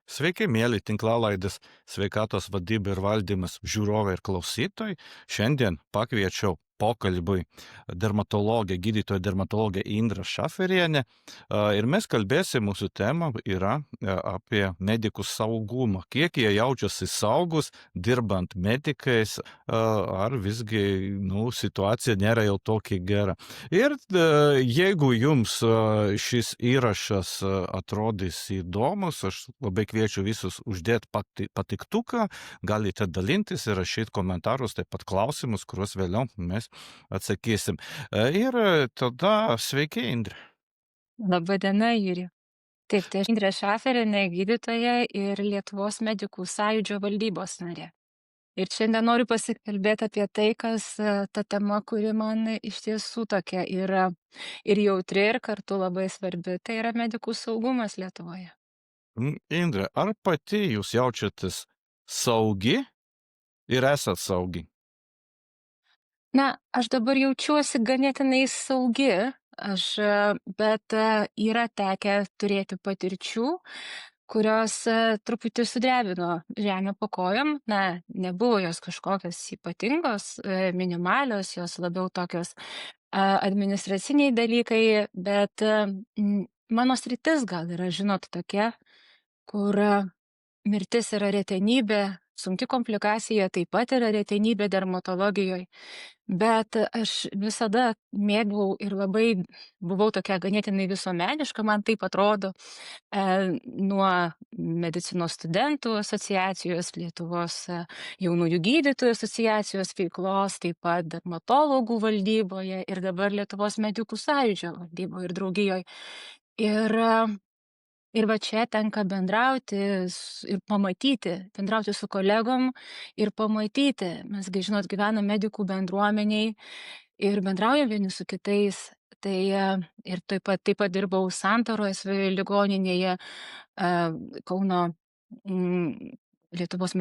Sveiki, mėly tinklalaidės sveikatos vadyba ir valdymas žiūrovai ir klausytojai. Šiandien pakviečiau pokalbiui gydytoją dermatologę Indrą Šaferienę. Ir mes kalbėsim, mūsų tema yra apie medikų saugumą. Kiek jie jaučiasi saugus, dirbant medikais, ar visgi situacija nėra jau tokia gera. Ir jeigu jums šis įrašas atrodys įdomus, aš labai kviečiu visus uždėti patiktuką, galite dalintis ir rašyti komentarus, taip pat klausimus, kuriuos vėliau mes atsakysim. Ir tada sveiki, Indrė. Laba diena, Juri. Taip, tai aš Indrė Šaferienė, gydytoja ir Lietuvos medikų sąjūdžio valdybos narė. Ir šiandien noriu pasikalbėti apie tai, ta tema, kuri man iš tiesų tokia yra ir jautri, ir kartu labai svarbi. Tai yra medikų saugumas Lietuvoje. Indrė, ar pati jūs jaučiatės saugi ir esat saugi? Na, aš dabar jaučiuosi ganėtinai saugi, bet yra tekę turėti patirčių, kurios truputį sudrebino žemę po kojom. Na, nebuvo jos kažkokios ypatingos, minimalios, jos labiau tokios administraciniai dalykai, bet mano sritis gal yra, žinot, tokia, kur mirtis yra retenybė, sunki komplikacija taip pat yra retenybė dermatologijoje. Bet aš visada mėgau ir labai buvau tokia ganėtinai visuomeniška, man taip atrodo, nuo medicinos studentų asociacijos, Lietuvos jaunųjų gydytojų asociacijos veiklos, taip pat dermatologų valdyboje ir dabar Lietuvos medikų sąjūdžio valdyboje ir draugijoje. Ir va čia tenka bendrauti ir bendrauti su kolegom ir pamatyti. Mes, žinot, gyvenam medikų bendruomeniai ir bendraujam vieni su kitais. Tai ir taip pat dirbau Santaros ligoninėje, Kauno Lietuvos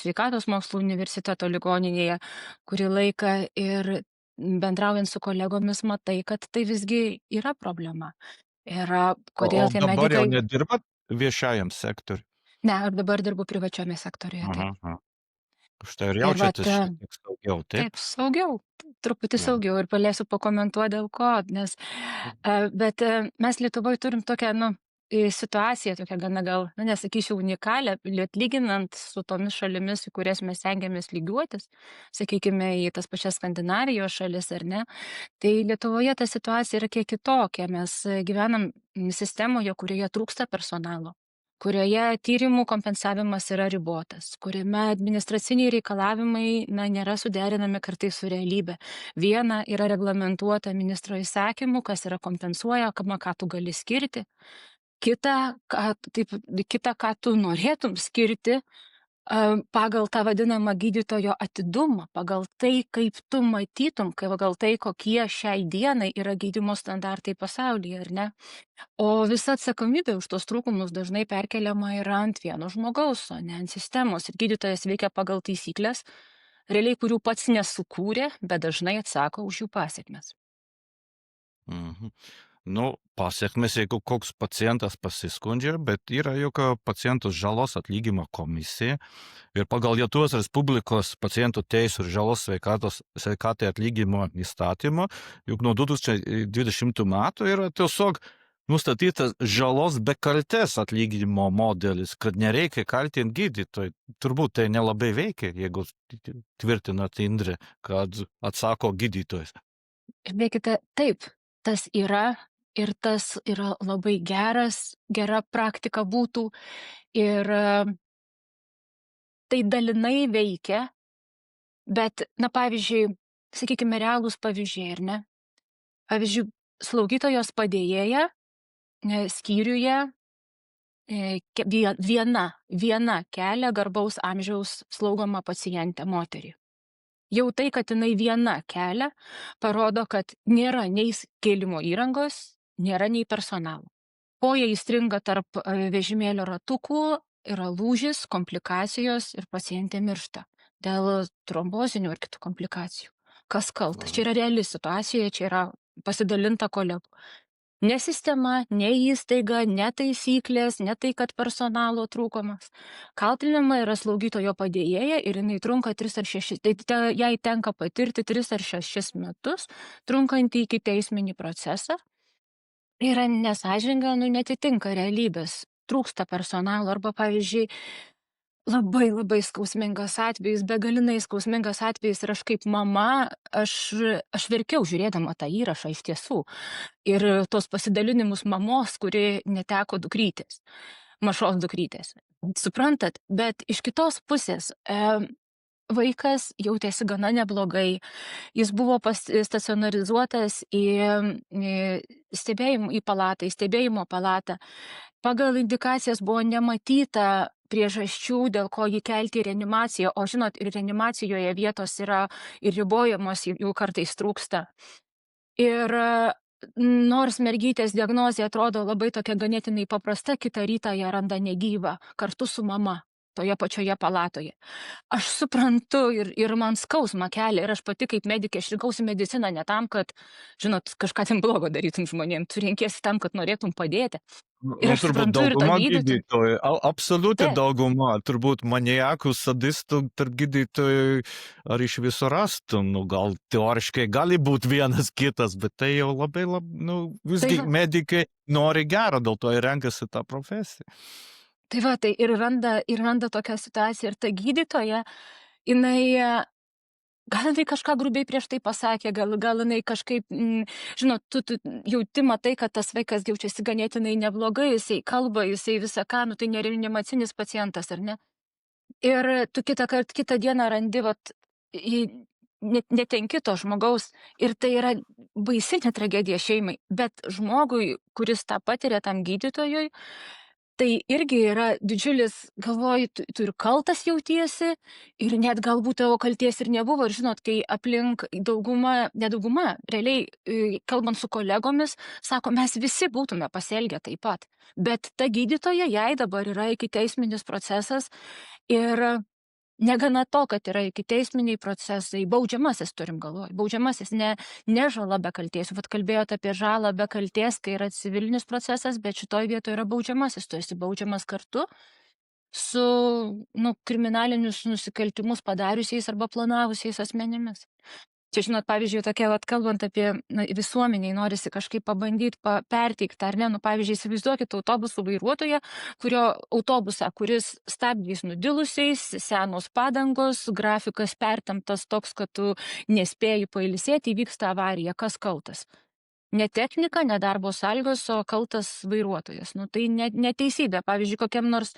sveikatos mokslų universiteto ligoninėje kurį laiką ir bendraujant su kolegomis matai, kad tai visgi yra problema. Ir O kodėl tie dabar jau medikai. nedirbat viešajam sektoriui? Ne, aš dabar dirbu privačiame sektoriuje, Aha, taip. aha. Štai ir Ir vat jaučiatės šiek tiek saugiau, taip, taip? saugiau, truputį Jo. saugiau ir galėsiu pakomentuoti dėl ko, nes bet mes Lietuvoj turim tokią, situaciją tokią gana gal, nesakyčiau unikalią, lyginant su tomis šalimis, į kurias mes stengiamės lygiuotis, sakykime, į tas pačias Skandinavijos šalis ar ne, tai Lietuvoje ta situacija yra kiek kitokia. Mes gyvenam sistemoje, kurioje trūksta personalo, kurioje tyrimų kompensavimas yra ribotas, kuriame administraciniai reikalavimai nėra suderinami kartais su realybe. Viena yra reglamentuota ministro įsakymu, kas yra kompensuojama, ką tu gali skirti. Kita, ką tu norėtum skirti, pagal tą vadinamą gydytojo atidumą, pagal tai, kaip tu matytum, pagal tai, kokie šiai dienai yra gydymo standartai pasaulyje, ar ne? O visa atsakomybė už tuos trūkumus dažnai perkeliama yra ant vieno žmogaus, o ne ant sistemos. Ir gydytojas veikia pagal taisyklės, realiai kurių pats nesukūrė, bet dažnai atsako už jų pasiekmes. Mhm. Pasekmes, jeigu koks pacientas pasiskundžia, bet yra juk pacientų žalos atlyginimo komisija ir pagal Lietuvos Respublikos pacientų teisų ir žalos sveikatai atlyginimo įstatymą, juk nuo 2020 metų yra tiesiog nustatytas žalos be kaltės atlyginimo modelis, kad nereikia kaltinti gydytojų. Turbūt tai nelabai veikia, jeigu tvirtinat, Indrė, kad atsako gydytojas. Žiūrėkite, taip, tas yra ir tas yra labai gera praktika būtų ir tai dalinai veikia, bet, pavyzdžiui, sakykime, realūs pavyzdžiai, ar ne? Pavyzdžiui, slaugytojos padėjėja skyriuje viena kelia garbaus amžiaus slaugomą pacientę moterį. Jau tai, kad jinai viena kelia, parodo, kad nėra nei kėlimo įrangos, nėra nei personalo. Koja įstringa tarp vežimėlio ratukų, yra lūžis, komplikacijos ir pacientė miršta dėl trombozinių ar kitų komplikacijų. Kas kaltas? Čia yra reali situacija, čia yra pasidalinta kolegų. Ne sistema, ne įstaiga, ne taisyklės, ne tai, kad personalo trūkumas. Kaltinama yra slaugytojo padėjėja ir jinai trunka 3 ar 6, jai tenka patirti 3 ar 6 metus trunkantį ikiteisminį procesą. Yra nesąžininga, nu netitinka realybės. Trūksta personalo arba, pavyzdžiui, labai labai skausmingas atvejis, begalinai skausmingas atvejis ir aš kaip mama, aš verkiau žiūrėdama tą įrašą iš tiesų. Ir tos pasidalinimus mamos, kuri neteko dukrytės, mažos dukrytės. Suprantat, bet iš kitos pusės vaikas jautėsi gana neblogai. Jis buvo stacionarizuotas į stebėjimo palatą. Pagal indikacijas buvo nematyta priežasčių, dėl ko jį kelti į reanimaciją, o žinot, ir reanimacijoje vietos yra ir ribojamos, jų kartais trūksta. Ir nors mergytės diagnozė atrodo labai tokia ganėtinai paprasta, kitą rytą ją randa negyvą kartu su mama toje pačioje palatoje. Aš suprantu ir man skausmą kelia ir aš pati kaip medikė, aš rinkausi mediciną ne tam, kad, žinot, kažką ten blogo darytum žmonėm, tu renkiesi tam, kad norėtum padėti. Ir aš turbūt suprantu ir to dauguma gydytojų. gydytojų, absoliuti Taip. dauguma, turbūt maniakų, sadistų tarp gydytojų ar iš viso rastum, nu gal teoriškai gali būti vienas kitas, bet tai jau labai, visgi va. medikai nori gero, dėl to ir renkasi tą profesiją. Tai va, tai ir randa tokią situaciją ir ta gydytoja, jinai, gal jinai kažką grubiai prieš tai pasakė, gal jinai kažkaip, žinot, tu jauti, matai, kad tas vaikas jaučiasi ganėtinai neblogai, jisai kalba, jisai visą ką, nu tai nereanimacinis pacientas, ar ne? Ir tu kitą dieną randi, vat, netenki to žmogaus ir tai yra baisinė tragedija šeimai, bet žmogui, kuris tą patiria tam gydytojui, tai irgi yra didžiulis, galvoju, tu ir kaltas jautiesi, ir net galbūt tavo kalties ir nebuvo. Ir žinot, kai aplink nedauguma, realiai, kalbant su kolegomis, sako, mes visi būtume pasielgę taip pat. Bet ta gydytoja, jai dabar yra ikiteisminis procesas ir negana to, kad yra ikiteisminiai procesai, baudžiamasis turim galvoj, baudžiamasis, ne žala be kalties. Vat kalbėjote apie žalą be kalties, kai yra civilinis procesas, bet šitoj vietoje yra baudžiamasis, tu esi baudžiamas kartu su kriminalinius nusikaltimus padariusiais arba planavusiais asmenimis. Čia, žinot, pavyzdžiui, tokia, kalbant apie visuomeniai, norisi kažkaip pabandyti perteikti, ar ne, pavyzdžiui, įsivaizduokit autobusų vairuotoją, autobusą, kuris stabdys nudilusiais, senos padangos, grafikas pertemptas toks, kad tu nespėji pailsėti, įvyksta avarija, kas kaltas? Ne technika, ne darbo sąlygos, o kaltas vairuotojas. Tai neteisybė. Pavyzdžiui, kokiam nors,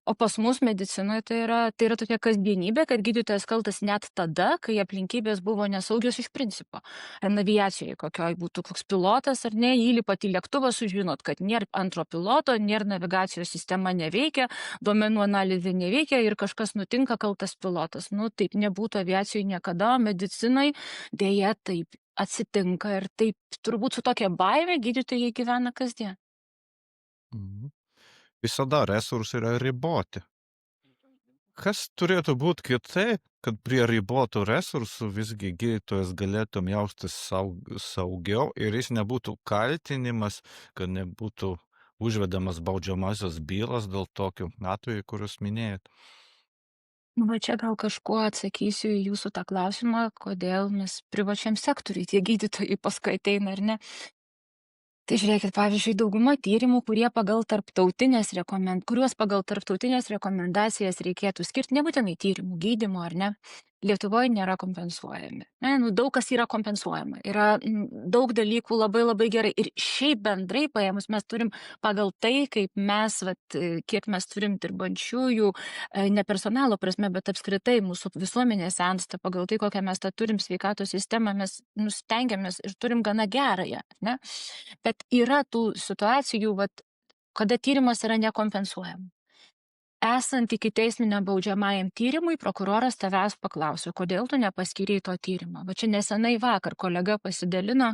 o pas mus medicinoje tai yra tokia kasdienybė, kad gydytojas kaltas net tada, kai aplinkybės buvo nesaugios iš principo. Ar aviacijoje kokioj būtų koks pilotas, ar ne, įlipat į lėktuvą, sužinot, kad nėra antro piloto, nėra navigacijos sistema neveikia, duomenų analizė neveikia ir kažkas nutinka, kaltas pilotas. Taip nebūtų aviacijoje niekada, medicinai dėja taip atsitinka ir taip turbūt su tokia baime gydytojai gyvena kasdien. Visada resursai yra riboti. Kas turėtų būti kitaip, kad prie ribotų resursų visgi gydytojas galėtum jaustis saugiau ir jis nebūtų kaltinimas, kad nebūtų užvedamas baudžiamasios bylas dėl tokių atvejų, kuriuos minėjot? Va čia gal kažkuo atsakysiu į jūsų tą klausimą, kodėl mes privačiam sektoriui tie gydytojai paskui ateina, ar ne? Tai žiūrėkit, pavyzdžiui, dauguma tyrimų, kuriuos pagal tarptautinės rekomendacijas reikėtų skirti, nebūtinai tyrimų, gydymo, ar ne, Lietuvoje nėra kompensuojami. Daug kas yra kompensuojama. Yra daug dalykų labai labai gerai. Ir šiaip bendrai paėmus mes turim pagal tai, kaip mes, kiek mes turim dirbančiųjų, ne personalo prasme, bet apskritai mūsų visuomenė sensta, pagal tai, kokią mes tą turim sveikatos sistemą, mes stengiamės ir turim gana gerąją. Ne? Bet yra tų situacijų, kada tyrimas yra nekompensuojamas. Esant ikiteisminiam baudžiamajam tyrimui, prokuroras tavęs paklausė, kodėl tu nepaskyrei to tyrimo. Va čia nesenai vakar kolega pasidalino,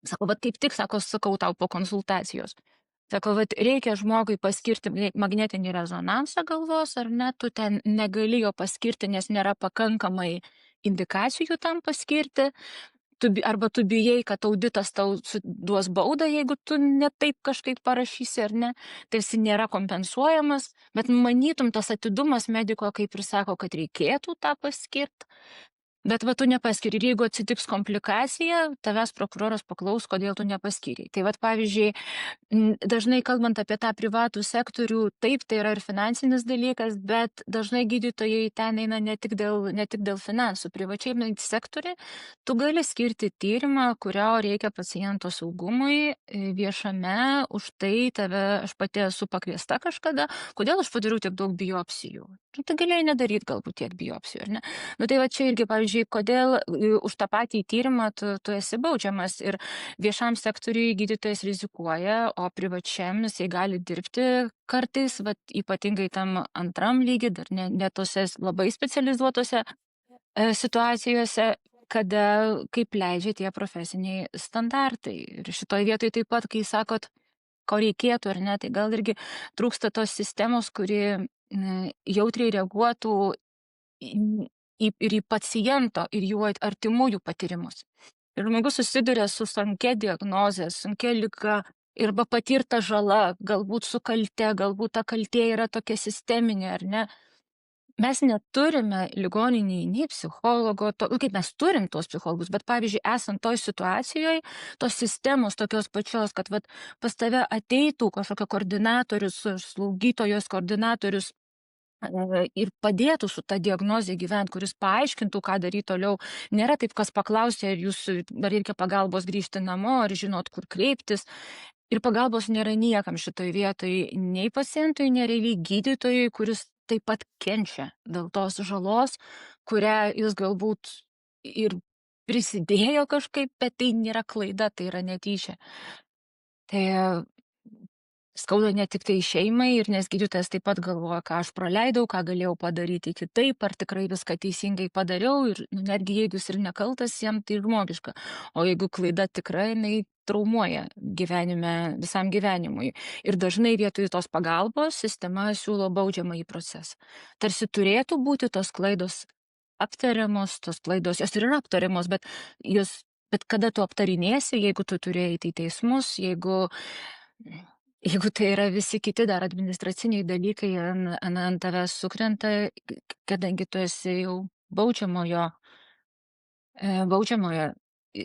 sako, kaip tik, sakau tau po konsultacijos. Sako, reikia žmogui paskirti magnetinį rezonansą galvos, ar ne, tu ten negali jo paskirti, nes nėra pakankamai indikacijų tam paskirti. arba tu bijai, kad auditas tau duos baudą, jeigu tu ne taip kažkaip parašysi ar ne, tarsi nėra kompensuojamas, bet manytum tas atidumas mediko, kaip ir sako, kad reikėtų tą paskirti. Bet va tu nepaskiri ir jeigu atsitiks komplikacija, tavęs prokuroras paklaus, kodėl tu nepaskyrei. Tai va pavyzdžiui, dažnai kalbant apie tą privatų sektorių, taip, tai yra ir finansinis dalykas, bet dažnai gydytojai ten eina ne tik dėl finansų. Privačiai sektoriui tu gali skirti tyrimą, kurio reikia paciento saugumui viešame, už tai aš pati esu pakviesta kažkada, kodėl aš padariau tiek daug biopsijų. Tai galėjai nedaryti galbūt tiek biopsijų, ar ne? Tai va čia irgi, pavyzdžiui, kodėl už tą patį tyrimą tu esi baudžiamas ir viešam sektoriui gydytojas rizikuoja, o privačiam jisai gali dirbti kartais, ypatingai tam antram lygiui, dar ne tose labai specializuotose situacijose, kada kaip leidžia tie profesiniai standartai. Ir šitoj vietoj taip pat, kai sakot, ko reikėtų ar ne, tai gal irgi trūksta tos sistemos, kuri jautriai reaguotų ir į paciento, ir jų artimųjų patyrimus. Ir žmogus susiduria su sunkia diagnozė, sunkia liga, arba patirta žala, galbūt su kalte, galbūt ta kaltė yra tokia sisteminė, ar ne. Mes neturime ligoniniai nei psichologo, kaip mes turim tuos psichologus, bet pavyzdžiui, esant toj situacijoje, tos sistemos tokios pačios, kad pas tave ateitų kažkokio koordinatorius, slaugytojos koordinatorius, ir padėtų su tą diagnozę gyventi, kuris paaiškintų, ką daryti toliau. Nėra taip, kas paklausė, ar reikia pagalbos grįžti namo, ar žinot, kur kreiptis. Ir pagalbos nėra niekam šitoj vietoj, nei pacientui, nei realiai gydytojui, kuris taip pat kenčia dėl tos žalos, kurią jis galbūt ir prisidėjo kažkaip, bet tai nėra klaida, tai yra netyčia. Tai skauda ne tik tai šeimai, ir nes gydytojas taip pat galvoja, ką aš praleidau, ką galėjau padaryti kitaip, ar tikrai viską teisingai padariau, ir netgi jeigu jis ir nekaltas, jam tai žmogiška. O jeigu klaida tikrai, jinai traumuoja gyvenime, visam gyvenimui. Ir dažnai vietoj tos pagalbos sistema siūlo baudžiamąjį procesą. Tarsi turėtų būti tos klaidos aptariamos, tos klaidos, jos ir yra aptariamos, bet kada tu aptarinėsi, jeigu tu turėjai į teismus, jeigu tai yra visi kiti dar administraciniai dalykai ant tavęs sukrenta, kadangi tu esi jau baudžiamojo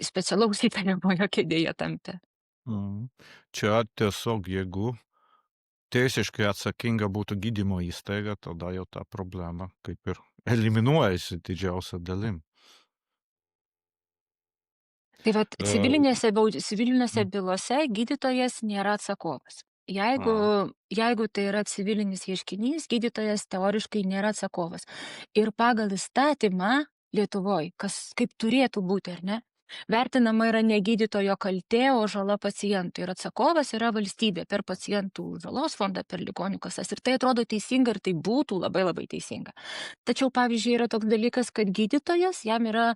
specialaus įtariamojo kėdėje tampi. Čia tiesiog, jeigu teisiškai atsakinga būtų gydymo įstaiga, tada jau ta problema kaip ir eliminuojasi didžiausia dalim. Tai civilinėse bylose gydytojas nėra atsakovas. Jeigu tai yra civilinis ieškinys, gydytojas teoriškai nėra atsakovas. Ir pagal įstatymą Lietuvoje, kaip turėtų būti, ar ne, vertinama yra ne gydytojo kaltė, o žala pacientui. Ir atsakovas yra valstybė per pacientų žalos fondą, per ligonių kasas. Ir tai atrodo teisinga, ir tai būtų labai labai teisinga. Tačiau, pavyzdžiui, yra toks dalykas, kad gydytojas, jam yra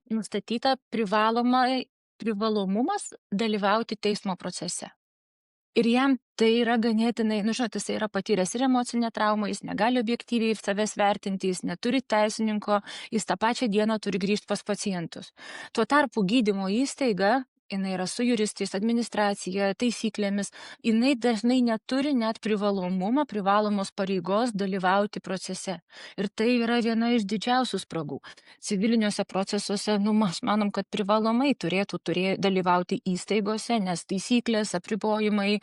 nustatyta privalomumas dalyvauti teismo procese. Ir jam tai yra ganėtinai, žinot, jis yra patyręs ir emocinę traumą, jis negali objektyviai savęs vertinti, jis neturi teisininko, jis tą pačią dieną turi grįžti pas pacientus. Tuo tarpu gydymo įstaiga, jinai yra su juristais, administracija, taisyklėmis, jinai dažnai neturi net privalomos pareigos dalyvauti procese. Ir tai yra viena iš didžiausių spragų. Civiliniuose procesuose, mes manom, kad privalomai turėtų dalyvauti įstaigose, nes taisyklės, apribojimai,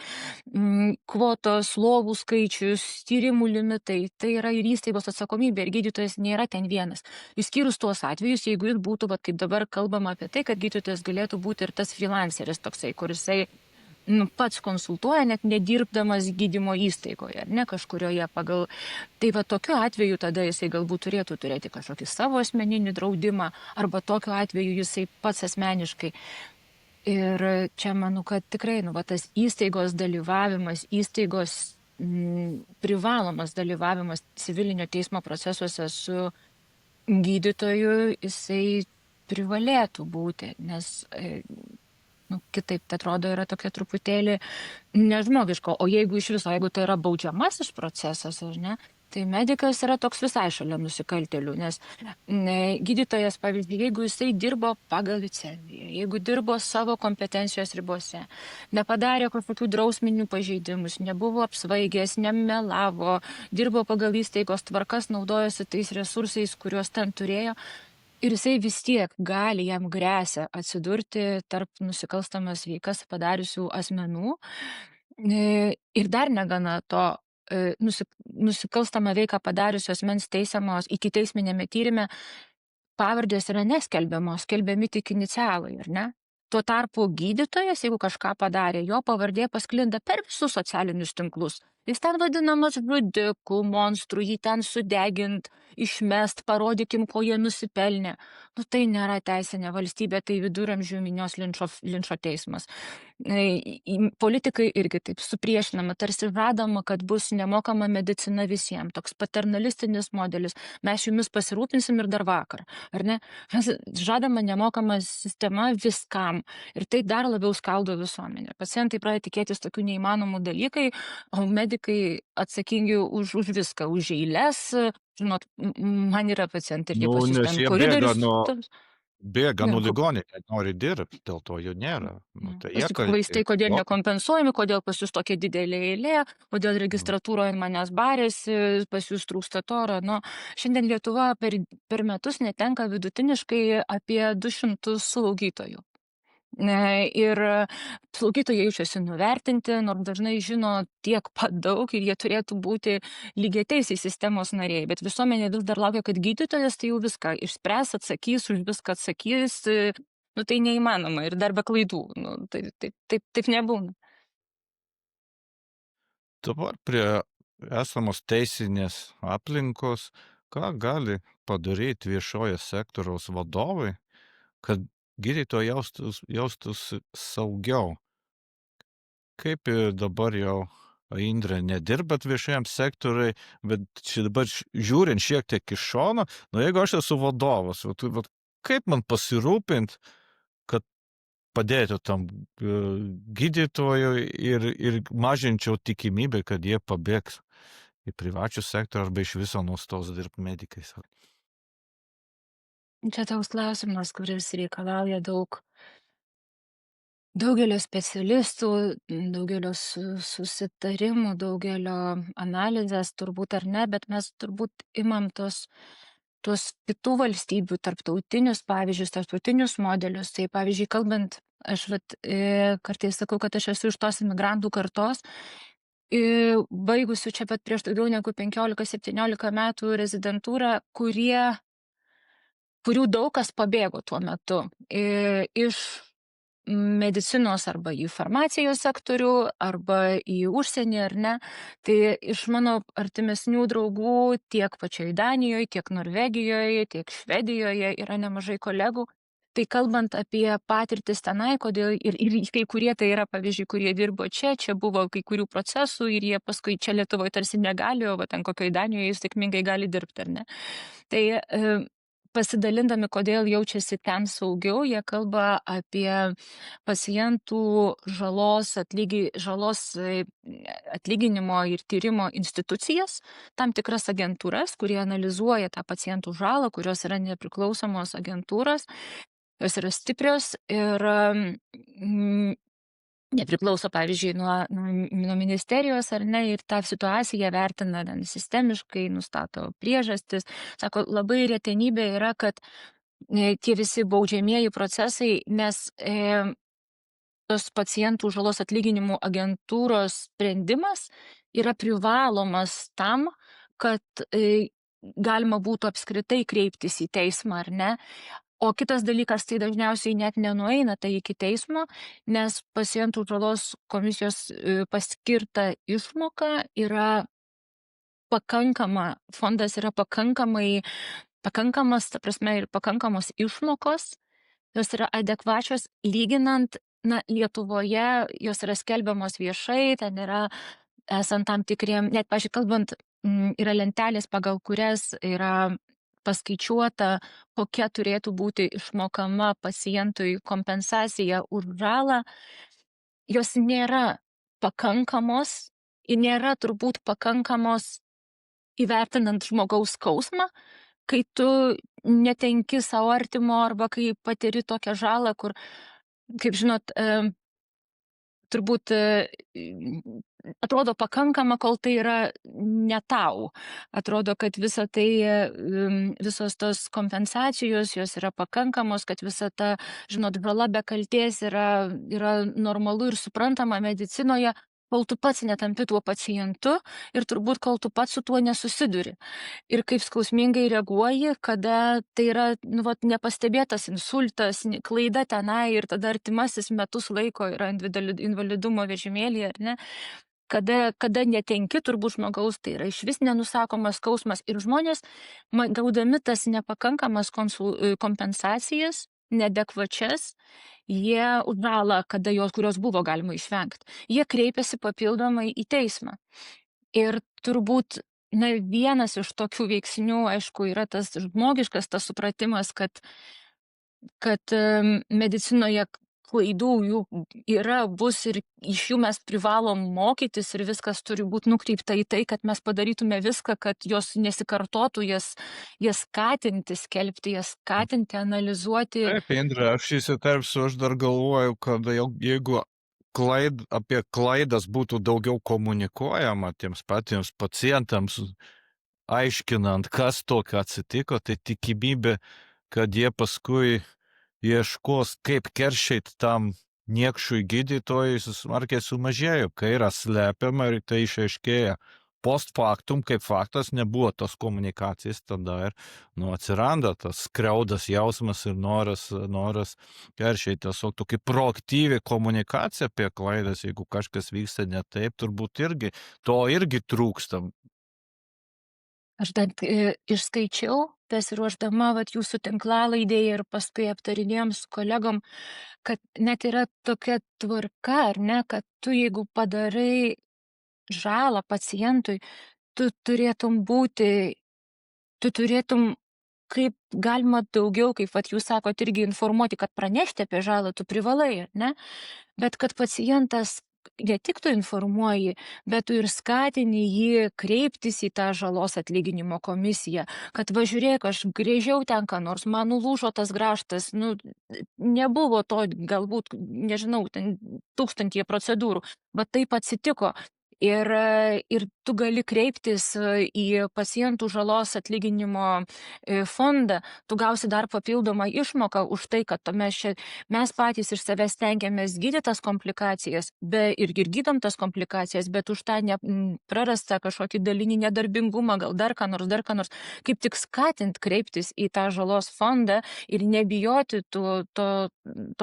kvotos, lovų skaičius, tyrimų limitai, tai yra ir įstaigos atsakomybė, ir gydytojas nėra ten vienas. Išskyrus tuos atvejus, jeigu jis būtų, kaip dabar kalbama apie tai, kad gydytojas galėtų būti ir tas freelanceris toksai, kur jisai pats konsultuoja, net nedirbdamas gydymo įstaigoje, ne kažkurioje pagal. Tai tokiu atveju tada jisai galbūt turėtų turėti kažkokį savo asmeninį draudimą, arba tokiu atveju jisai pats asmeniškai. Ir čia manau, kad tikrai, tas įstaigos dalyvavimas, privalomas dalyvavimas civilinio teismo procesuose su gydytoju, jisai privalėtų būti, nes kitaip, tai atrodo, yra tokia truputėlį nežmogiško. O jeigu iš viso, jeigu tai yra baudžiamasis procesas, ar ne, Tai medikas yra toks visai šalia nusikaltėlių, nes gydytojas, pavyzdžiui, jeigu jisai dirbo pagal licenciją, jeigu dirbo savo kompetencijos ribose, nepadarė kažkokių drausminių pažeidimus, nebuvo apsvaigęs, nemelavo, dirbo pagal įstaigos tvarkas, naudojosi tais resursais, kuriuos ten turėjo, ir jisai vis tiek gali, jam grėsia atsidurti tarp nusikalstamas veikas padariusių asmenų. Ir dar negana to, nusikalstamą veiką padariusio asmens teisiamos ikiteisminėme tyrime pavardės yra neskelbiamos, skelbiami tik inicialai, ar ne? Tuo tarpu gydytojas, jeigu kažką padarė, jo pavardė pasklinda per visus socialinius tinklus. Jis ten vadinamas žudiku, monstru, jį ten sudegint, išmest, parodykim, ko jie nusipelnė. Nu tai nėra teisinė valstybė, tai viduramžių minios linčo teismas. Politikai irgi taip supriešinama, tarsi žadama, kad bus nemokama medicina visiems, toks paternalistinis modelis, mes jumis pasirūpinsim ir dar vakar, ar ne? Žadama nemokama sistema viskam ir tai dar labiau skaldo visuomenę. Pacientai pradeda tikėtis tokių neįmanomų dalykai, o medikai atsakingi už viską, už eiles. Žinot, man yra pacientai ir jie Nu, pas jūs nes ten jie koridorius. bėga nuo Jo, ligonio, nori dirbti, dėl to jų nėra. Nu, tai jie Paskui kalti. vaistai, kodėl Jo. nekompensuojami, kodėl pas jūs tokia didelė eilė, kodėl registratūroje manęs barėsi, pas jūs trūksta toro. Nu, šiandien Lietuva per metus netenka vidutiniškai apie 200 slaugytojų. Ir slaugytojai jaučiasi nuvertinti, nors dažnai žino tiek pat daug ir jie turėtų būti lygiateisiai sistemos nariai, bet visuomenė vis dar laukia, kad gydytojas tai jau viską išspręs, atsakys, už viską atsakys. Nu tai neįmanoma ir dar be klaidų. Nu, taip nebūna. Dabar prie esamos teisinės aplinkos, ką gali padaryti viešojo sektoriaus vadovai, kad gydytojai jaustųsi saugiau. Kaip dabar jau Indrė nedirbat viešajam sektoriui, bet čia dabar žiūrint šiek tiek iš šono, nu jeigu aš esu vadovas, vat kaip man pasirūpint, kad padėtų tam gydytojui ir mažinčiau tikimybę, kad jie pabėgs į privačių sektorių arba iš viso nustos dirbti medikais. Čia toks klausimas, kuris reikalauja daugelio specialistų, daugelio susitarimų, daugelio analizės turbūt ar ne, bet mes turbūt imam tuos kitų valstybių tarptautinius pavyzdžius, tarptautinius modelius. Tai pavyzdžiui, kalbant, aš kartais sakau, kad aš esu iš tos imigrantų kartos, baigusių čia pat prieš daugiau negu 15-17 metų rezidentūrą, kurių daug kas pabėgo tuo metu iš medicinos arba į farmacijos sektorių, arba į užsienį, ar ne. Tai iš mano artimesnių draugų tiek pačioj Danijoje, tiek Norvegijoje, tiek Švedijoje yra nemažai kolegų. Tai kalbant apie patirtis tenai, kodėl ir kai kurie tai yra, pavyzdžiui, kurie dirbo čia buvo kai kurių procesų ir jie paskui čia Lietuvoje tarsi negali, o ten kokioje Danijoje jis sėkmingai gali dirbti, ar ne. Tai pasidalindami, kodėl jaučiasi ten saugiau, jie kalba apie pacientų žalos atlyginimo ir tyrimo institucijas, tam tikras agentūras, kurie analizuoja tą pacientų žalą, kurios yra nepriklausomos agentūros, jos yra stiprios ir nepriklauso, pavyzdžiui, nuo ministerijos ar ne, ir tą situaciją vertina sistemiškai, nustato priežastis. Sako, labai retenybė yra, kad tie visi baudžiamieji procesai, nes tos pacientų žalos atlyginimų agentūros sprendimas yra privalomas tam, kad galima būtų apskritai kreiptis į teismą, ar ne. O kitas dalykas, tai dažniausiai net nenueina tai iki teismo, nes pacientų žalos komisijos paskirta išmoka yra pakankama, fondas yra pakankamas, ta prasme, ir pakankamos išmokos, jos yra adekvačios lyginant, Lietuvoje jos yra skelbiamos viešai, ten yra esant tam tikriem, net, pavyzdžiui, kalbant, yra lentelės, pagal kurias yra paskaičiuota, kokia turėtų būti išmokama pacientui kompensacija už žalą, jos nėra pakankamos ir nėra turbūt pakankamos įvertinant žmogaus skausmą, kai tu netenki savo artimo arba kai patiri tokią žalą, kur, kaip žinot, turbūt atrodo pakankama, kol tai yra ne tau. Atrodo, kad visa tai, visos tos kompensacijos, jos yra pakankamos, kad visa ta, žinot, žala be kaltės yra normalu ir suprantama medicinoje, kol tu pats netampi tuo pacientu ir turbūt kol tu pats su tuo nesusiduri. Ir kaip skausmingai reaguoji, kada tai yra, nu, vat, nepastebėtas insultas, klaida tenai ir tada artimasis metus laiko yra invalidumo vežimėlyje, ar ne? Kada netenki turbūt žmogaus, tai yra išvis nenusakomas skausmas ir žmonės, gaudami tas nepakankamas kompensacijas, neadekvačias, jie už žalą, kurios buvo galima išvengti, jie kreipiasi papildomai į teismą. Ir turbūt, na, vienas iš tokių veiksnių, aišku, yra tas žmogiškas, tas supratimas, kad medicinoje klaidų jų yra, bus ir iš jų mes privalom mokytis ir viskas turi būti nukreipta į tai, kad mes padarytume viską, kad jos nesikartotų, jas skatinti, skelbti, jas skatinti, analizuoti. Taip, Indre, aš įsiterpsiu, aš dar galvoju, kad jeigu apie klaidas būtų daugiau komunikuojama tiems patiems pacientams, aiškinant, kas tokio atsitiko, tai tikimybė, kad jie paskui ieškos, kaip keršyti tam niekšui gydytojui, smarkiai sumažėjo, kai yra slepiama ir tai išaiškėja post factum, kaip faktas, nebuvo tos komunikacijos, tada ir atsiranda tas skriaudas jausmas ir noras keršyti. Tiesiog tokia proaktyvi komunikacija apie klaidas, jeigu kažkas vyksta ne taip, turbūt irgi trūksta. Aš dar išskaičiau, besiruošdama jūsų tinklalaidėje ir paskui aptarinėjom su kolegom, kad net yra tokia tvarka, ar ne, kad tu jeigu padarai žalą pacientui, tu turėtum kaip galima daugiau, kaip jūs sakot, irgi informuoti, kad pranešti apie žalą tu privalai, ne? Bet kad pacientas ne tik tu informuoji, bet tu ir skatini jį kreiptis į tą žalos atlyginimo komisiją, kad važiuok, aš grėžiau ten ką nors, man nulūžo tas grąžtas, nebuvo to, galbūt, nežinau, ten 1000 procedūrų, bet taip atsitiko. Ir tu gali kreiptis į pacientų žalos atlyginimo fondą, tu gausi dar papildomą išmoką už tai, kad mes patys iš savęs stengiamės gydyti tas komplikacijas, ir gydom tas komplikacijas, bet už tą prarastą kažkokį dalinį nedarbingumą, gal dar ką nors, kaip tik skatint kreiptis į tą žalos fondą ir nebijoti to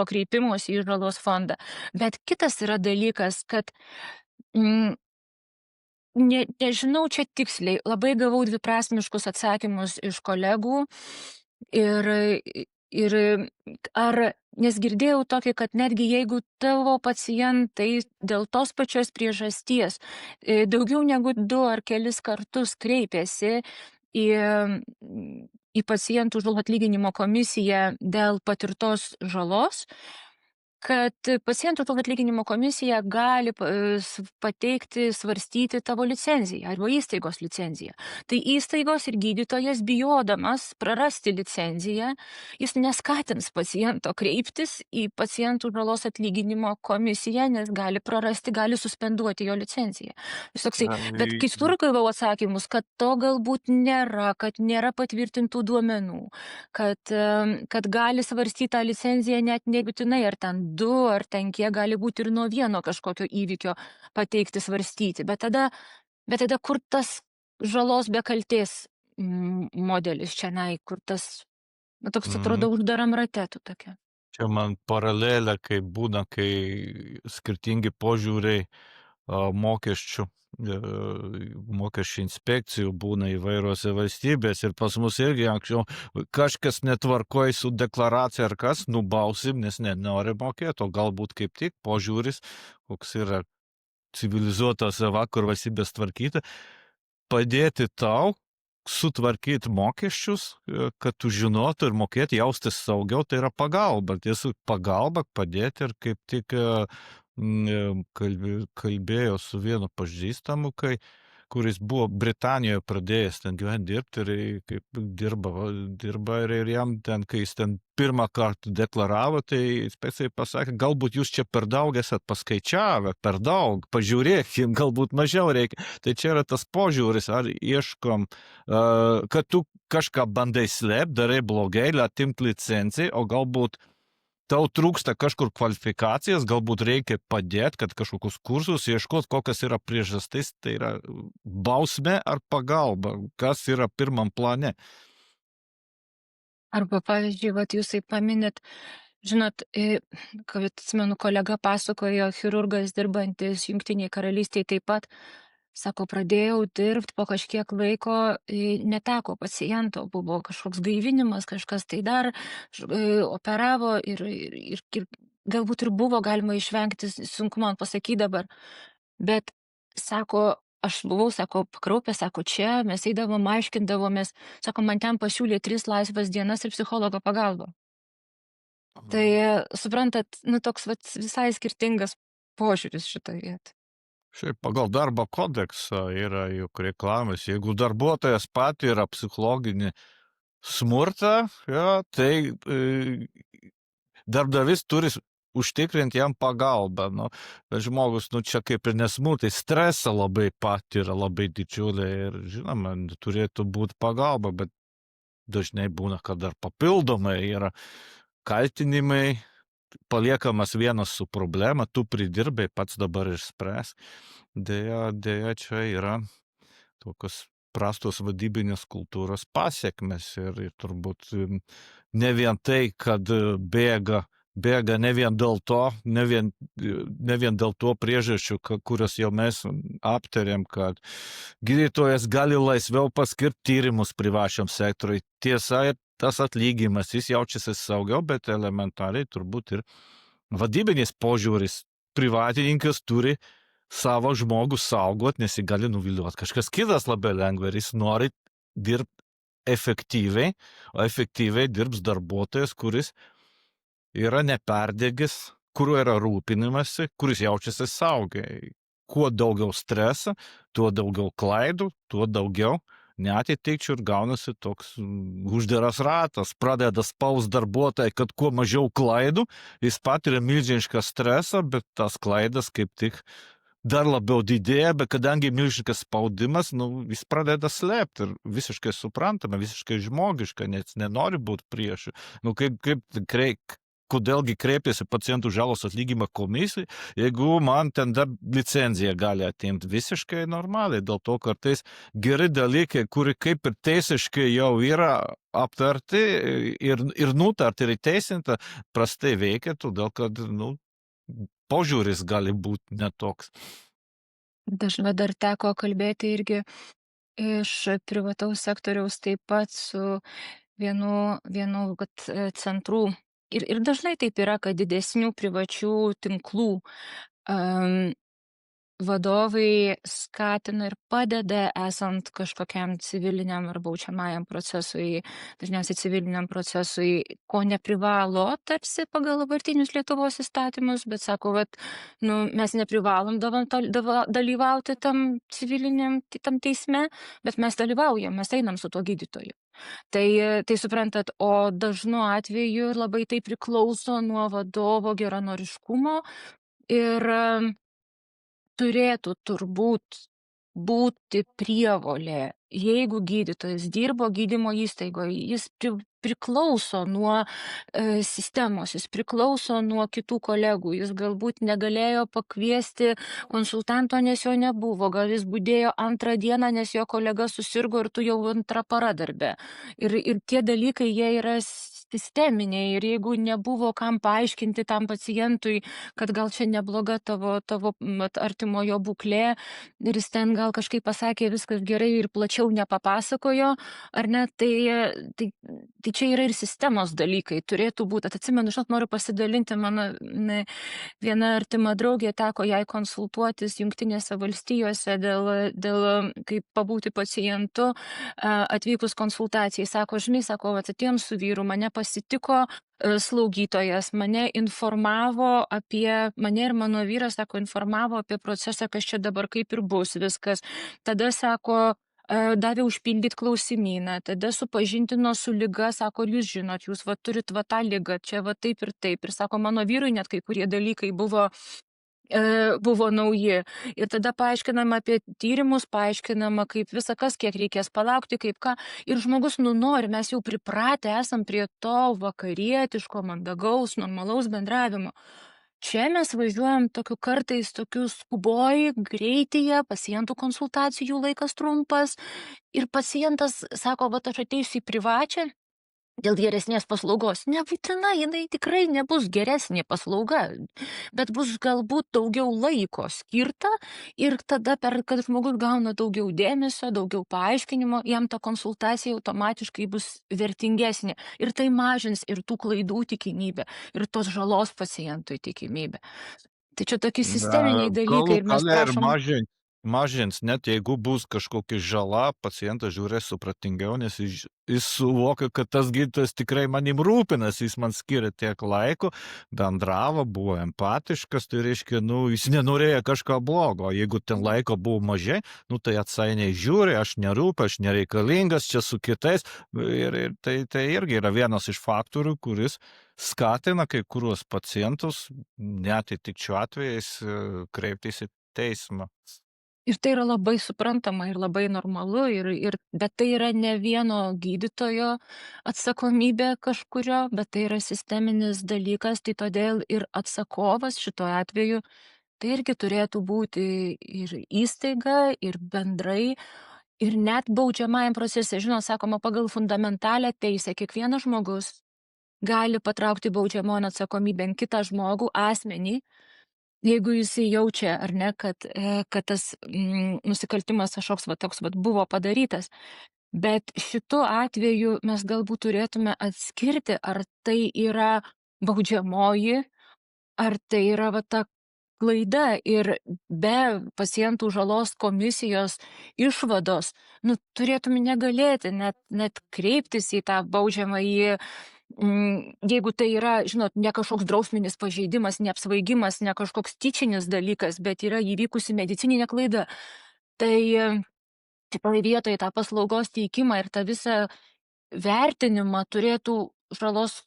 kreipimosi į žalos fondą. Bet kitas yra dalykas, kad nežinau čia tiksliai, labai gavau dviprasmiškus atsakymus iš kolegų ir nes girdėjau tokį, kad netgi jeigu tavo pacientai dėl tos pačios priežasties daugiau negu 2 ar kelis kartus kreipėsi į pacientų žalų atlyginimo komisiją dėl patirtos žalos, kad pacientų žalų atlyginimo komisija gali pateikti, svarstyti tavo licenciją arba įstaigos licenciją. Tai įstaigos ir gydytojas, bijodamas prarasti licenciją, jis neskatins paciento kreiptis į pacientų žalos atlyginimo komisiją, nes gali prarasti, gali suspenduoti jo licenciją. Bet kitur gavau atsakymus, kad to galbūt nėra, kad nėra patvirtintų duomenų, kad gali svarstyti tą licenciją net nebūtinai ar ten 2, ar ten kiek gali būti ir nuo vieno kažkokio įvykio pateikti, svarstyti. Bet tada kur tas žalos be kaltės modelis čianai, kur tas, toks atrodo uždaram rate tu tokia. Čia man paralelė, kai būna, kai skirtingi požiūriai mokesčių inspekcijų būna įvairiose valstybėse ir pas mus irgi anksčiau kažkas netvarkoj su deklaracija ar kas, nubausim, nes nenori mokėti, o galbūt kaip tik požiūris, koks yra civilizuotose vakarų valstybės tvarkyti, padėti tau sutvarkyti mokesčius, kad tu žinotų ir mokėti, jaustis saugiau, tai yra pagalba. Tiesiog pagalba padėti ir kaip tik kalbėjo su vienu pažįstamu, kai kuris buvo Britanijoje pradėjęs ten gyvent dirbti ir kaip dirba ir jam ten, kai jis ten pirmą kartą deklaravo, tai specialiai pasakė, galbūt jūs čia per daug esat paskaičiavę, per daug, pažiūrėkim, galbūt mažiau reikia. Tai čia yra tas požiūris, ar ieškom, kad tu kažką bandai slėpti, darai blogai, atimt licenciją, o galbūt tau trūksta kažkur kvalifikacijas, galbūt reikia padėti, kad kažkokius kursus ieškot, kokias yra priežastis, tai yra bausmė ar pagalba, kas yra pirmam plane. Arba, pavyzdžiui, vat jūs taip paminit, žinot, kad atsimenu, kolega pasakojo, chirurgas dirbantis Jungtinėje karalystėje taip pat, sako, pradėjau dirbti, po kažkiek laiko neteko paciento, buvo kažkoks gaivinimas, kažkas tai dar operavo ir galbūt ir buvo galima išvengti, sunku man pasakyti dabar, bet sako, aš buvau, sako, pakraupęs, sako, čia mes eidavom, aiškindavomės, sako, man ten pasiūlė 3 laisvas dienas ir psichologo pagalbą. Tai suprantat, nu toks vat, visai skirtingas požiūris šitą vietą. Šiaip pagal darbo kodeksą yra juk reklamas, jeigu darbuotojas patiria psichologinį smurtą, tai darbdavys turi užtikrinti jam pagalbą. Nu, žmogus, čia kaip ir nesmurtai, stresą labai patiria, labai didžiulį ir, žinoma, turėtų būti pagalba, bet dažnai būna, kad dar papildomai yra kaltinimai, paliekamas vienas su problema, tu pridirbai, pats dabar išspręs. Deja, čia yra tokios prastos vadybinės kultūros pasiekmes ir turbūt ne vien tai, kad bėga ne vien dėl to, ne vien dėl to priežasčių, kurias jau mes aptarėm, kad gydytojas gali laisviau paskirti tyrimus privačiam sektoriui. Tiesa, tas atlyginimas, jis jaučiasi saugiau, bet elementariai turbūt ir vadybinis požiūris. Privatininkas turi savo žmogų saugot, nes jį gali nuviliuoti. Kažkas kitas labai lengva ir jis nori dirbti efektyviai, o efektyviai dirbs darbuotojas, kuris yra neperdegis, kuriuo yra rūpinimasi, kuris jaučiasi saugiai. Kuo daugiau streso, tuo daugiau klaidų, tuo daugiau neatitikčių ir gaunasi toks uždaras ratas, pradeda spaus darbuotojai, kad kuo mažiau klaidų, jis patiria milžinišką stresą, bet tas klaidas kaip tik dar labiau didėja, bet kadangi milžiniškas spaudimas, jis pradeda slėpti ir visiškai suprantama, visiškai žmogiška, nes nenori būti priešu. Kodėlgi kreipėsi pacientų žalos atlyginimo komisijai, jeigu man ten dar licenciją gali atimti visiškai normaliai, dėl to kartais geri dalykai, kurie kaip ir teisiškai jau yra aptarti ir nutarti ir įteisinta, prastai veikia, todėl kad požiūris gali būti netoks. Dažnai dar teko kalbėti irgi iš privataus sektoriaus taip pat su vienu centrų. Ir dažnai taip yra, kad didesnių privačių tinklų vadovai skatina ir padeda esant kažkokiam civiliniam ar baudžiamajam procesui, dažniausiai civiliniam procesui, ko neprivalo tarsi pagal dabartinius Lietuvos įstatymus, bet sako, mes neprivalom dalyvauti tam civiliniam tam teisme, bet mes dalyvaujam, mes einam su tuo gydytoju. Tai suprantat, o dažnu atveju labai tai priklauso nuo vadovo geranoriškumo ir turėtų turbūt būti prievolė, jeigu gydytojas dirbo gydymo įstaigoje, jis priklauso nuo sistemos, jis priklauso nuo kitų kolegų, jis galbūt negalėjo pakviesti konsultanto, nes jo nebuvo, gal jis budėjo antrą dieną, nes jo kolega susirgo ir tu jau antrą parą darbe. Ir tie dalykai, jie yra sisteminiai ir jeigu nebuvo kam paaiškinti tam pacientui, kad gal čia nebloga tavo artimojo būklė ir jis ten gal kažkaip pasakė viskas gerai ir plačiau nepapasakojo, ar ne, tai čia yra ir sistemos dalykai, turėtų būti. Atsimenu, noriu pasidalinti, mano viena artima draugė teko jai konsultuotis Jungtinėse valstijose dėl kaip pabūti pacientu atvykus konsultacijai. Sako, žinai, atėjom su vyru, mane pasitiko slaugytojas, mane ir mano vyras, sako, informavo apie procesą, kas čia dabar kaip ir bus viskas. Tada, sako, davė užpildyti klausimyną, tada supažindino su liga, sako, ir jūs žinot, jūs va turit va tą ligą, čia va taip ir taip. Ir sako, mano vyrui net kai kurie dalykai buvo nauji. Ir tada paaiškinama apie tyrimus, paaiškinama, kaip visa kas, kiek reikės palaukti, kaip ką. Ir žmogus, nori, mes jau pripratę esam prie to vakarietiško, mandagaus, normalaus bendravimo. Čia mes važiuojam tokiu skuboj, greityje, pacientų konsultacijų laikas trumpas. Ir pacientas sako, va aš ateisiu į privačią dėl geresnės paslaugos. Nebūtinai, jinai tikrai nebus geresnė paslauga, bet bus galbūt daugiau laiko skirta ir tada, kad žmogus gauna daugiau dėmesio, daugiau paaiškinimo, jam ta konsultacija automatiškai bus vertingesnė. Ir tai mažins ir tų klaidų tikimybę, ir tos žalos pacientui tikimybę. Tai čia tokie sisteminiai dalykai ir mes Galų gale ir prašom. mažins, net jeigu bus kažkokia žala, pacientas žiūrės supratingiau, nes jis suvokia, kad tas gydytojas tikrai manim rūpinasi, jis man skiria tiek laiko, bendravo, buvo empatiškas, tai reiškia, jis nenorėjo kažką blogo, jeigu ten laiko buvo mažai, tai atsainiai žiūri, aš nerūpiu, aš nereikalingas čia su kitais, ir tai irgi yra vienas iš faktorių, kuris skatina kai kuriuos pacientus, neatitikčių atvejais, kreiptis į teismą. Ir tai yra labai suprantama ir labai normalu, bet tai yra ne vieno gydytojo atsakomybė kažkurio, bet tai yra sisteminis dalykas, tai todėl ir atsakovas šituo atveju tai irgi turėtų būti ir įstaiga, ir bendrai, ir net baudžiamajam procese. Žinot, sakoma, pagal fundamentalią teisę kiekvienas žmogus gali patraukti baudžiamon atsakomybėn kitą žmogų, asmenį, jeigu jisai jaučia, ar ne, kad tas nusikaltimas kažkoks toks buvo padarytas. Bet šitu atveju mes galbūt turėtume atskirti, ar tai yra baudžiamoji, ar tai yra ta klaida. Ir be pacientų žalos komisijos išvados, turėtume negalėti net kreiptis į tą baudžiamąjį. Jeigu tai yra, žinot, ne kažkoks drausminis pažeidimas, ne apsvaigimas, ne kažkoks tyčinis dalykas, bet yra įvykusi medicininė klaida, tai šitoje vietoje tą paslaugos teikimą ir tą visą vertinimą turėtų žalos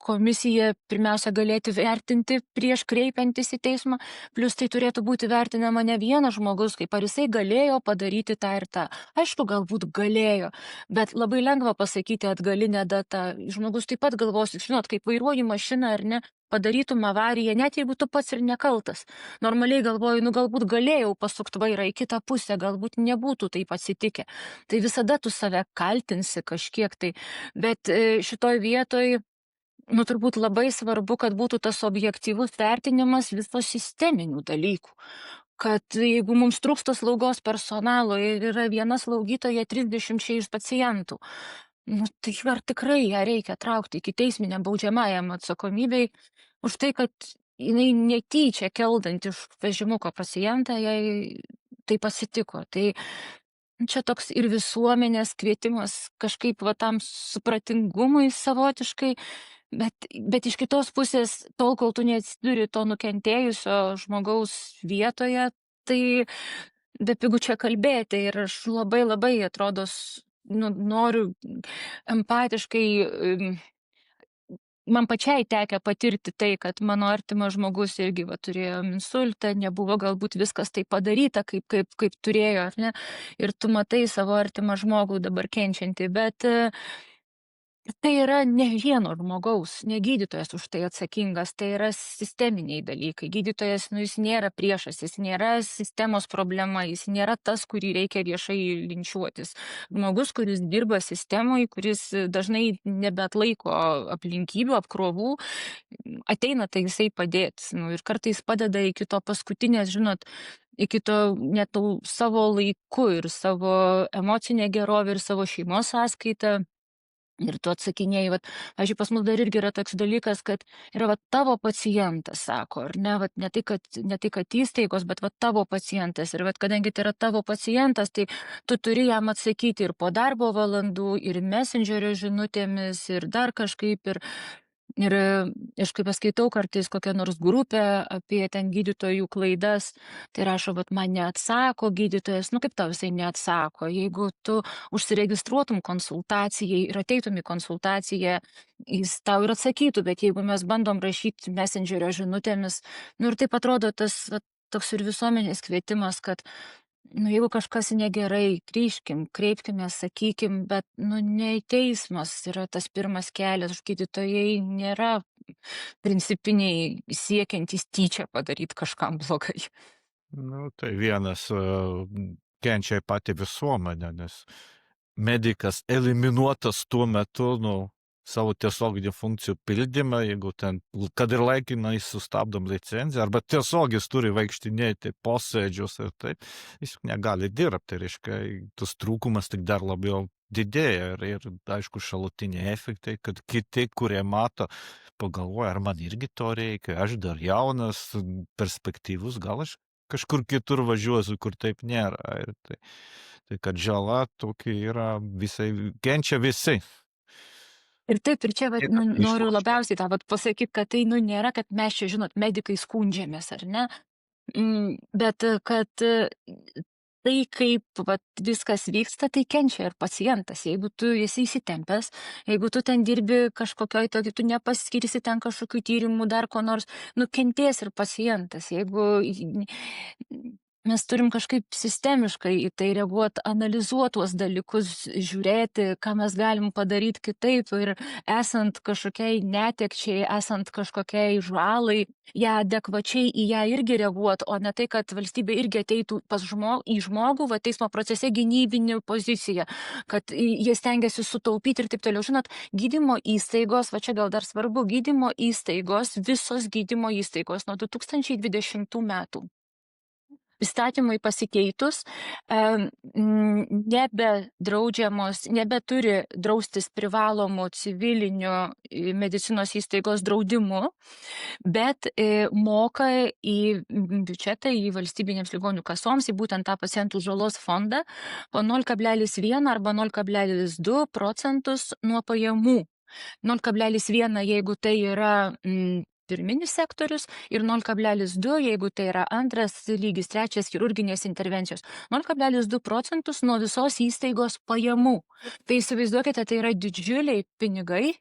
komisija pirmiausia galėti vertinti prieš kreipiantis į teismą, plus tai turėtų būti vertinama ne vienas žmogus, kaip ar jisai galėjo padaryti tą ir tą. Aišku, galbūt galėjo, bet labai lengva pasakyti atgalinę datą. Žmogus taip pat galvos, žinot, kaip vairuoji mašiną ar ne, padarytum avariją, net jeigu tu pats ir nekaltas. Normaliai galvoju, galbūt galėjau pasukti vairą į kitą pusę, galbūt nebūtų taip atsitikę. Tai visada tu save kaltinsi kažkiek tai, bet šitoj vietoj turbūt labai svarbu, kad būtų tas objektyvus vertinimas viso sisteminių dalykų. Kad jeigu mums trūksta slaugos personalo ir yra viena slaugytoja 30 pacientų, tai ar tikrai ją reikia traukti iki teisminę baudžiamajam atsakomybei už tai, kad jinai netyčia keldant iš vežimuko pacientą, jai tai pasitiko. Tai čia toks ir visuomenės kvietimas kažkaip tam supratingumui savotiškai, bet iš kitos pusės, tol, kol tu neatsiduri to nukentėjusio žmogaus vietoje, tai bepigu čia kalbėti. Ir aš labai atrodo, noriu empatiškai, man pačiai tekę patirti tai, kad mano artimas žmogus irgi turėjo insultą, nebuvo galbūt viskas taip padaryta, kaip turėjo, ar ne? Ir tu matai savo artimą žmogų dabar kenčiantį, bet tai yra ne vieno žmogaus, ne gydytojas už tai atsakingas, tai yra sisteminiai dalykai. Gydytojas, jis nėra priešas, jis nėra sistemos problema, jis nėra tas, kurį reikia viešai linčiuotis. Žmogus, kuris dirba sistemoje, kuris dažnai nebeatlaiko aplinkybių, apkrovų, ateina tai jisai padėti. Ir kartais padeda iki to paskutinės, žinot, iki to net savo laiku ir savo emocinę gerovę ir savo šeimos sąskaitą. Ir tu atsakinėji, vat, pavyzdžiui, pas mus dar irgi yra toks dalykas, kad yra vat, tavo pacientas, sako, ar ne, vat, ne tai, kad įstaigos, bet vat, tavo pacientas. Ir vat, kadangi tai yra tavo pacientas, tai tu turi jam atsakyti ir po darbo valandų, ir messengerio žinutėmis, ir dar kažkaip. Ir aš kai paskaitau kartais kokią nors grupę apie ten gydytojų klaidas, tai rašo, vat man neatsako gydytojas, nu kaip tau jisai neatsako, jeigu tu užsiregistruotum konsultacijai ir ateitum į konsultaciją, jis tau ir atsakytų, bet jeigu mes bandom rašyti messengerio žinutėmis, nu ir taip atrodo tas vat, toks ir visuomenės kvietimas, kad nu, jeigu kažkas negerai, grįžkim, kreipkimės, sakykim, bet, nu, ne teismas yra tas pirmas kelias, gydytojai nėra principiniai siekiantys tyčia padaryti kažkam blogai. Nu, tai vienas kenčia pati visuomenė, nes medikas eliminuotas tuo metu, nu, savo tiesioginių funkcijų pildymą, jeigu ten, kad ir laikinai sustabdom licenciją, arba tiesiog jis turi vaikštinėti posėdžius ir taip, jis negali dirbti, tai reiškia, tas trūkumas tik dar labiau didėja ir aišku, šalutiniai efektai, kad kiti, kurie mato, pagalvoja, ar man irgi to reikia, aš dar jaunas, perspektyvus, gal aš kažkur kitur važiuosiu, kur taip nėra. Ir tai kad žala tokia yra visai, kenčia visi. Ir taip, ir čia vat, nu, Niekas noriu neišlošia. labiausiai tą vat pasakyti, kad tai nu, nėra, kad mes čia, žinot, medikai skundžiamės, ar ne? Bet kad tai, kaip vat, viskas vyksta, tai kenčia ir pacientas. Jeigu tu esi įsitempęs, jeigu tu ten dirbi kažkokioj tokiai, tu nepaskirsi ten kažkokių tyrimų, dar ko nors, nukentės ir pacientas. Mes turim kažkaip sistemiškai į tai reaguoti, analizuoti tuos dalykus, žiūrėti, ką mes galim padaryti kitaip ir esant kažkokiai netekčiai, esant kažkokiai žalai, ją adekvačiai į ją irgi reaguoti, o ne tai, kad valstybė irgi ateitų į žmogų, va teismo procese gynybinį poziciją, kad jie stengiasi sutaupyti ir taip toliau. Žinot, gydymo įstaigos, va čia gal dar svarbu, gydymo įstaigos, visos gydymo įstaigos nuo 2020 metų įstatymui pasikeitus, nebeturi draustis privalomų civilinių medicinos įstaigos draudimu, bet moka į biudžetą, į valstybinėms ligonių kasoms, į būtent tą pacientų žalos fondą po 0,1 arba 0,2 procentus nuo pajamų. 0,1 jeigu tai yra pirminis sektorius ir 0,2 jeigu tai yra antras lygis, trečias chirurginės intervencijos. 0,2 procentus nuo visos įstaigos pajamų. Tai įsivaizduokite, tai yra didžiuliai pinigai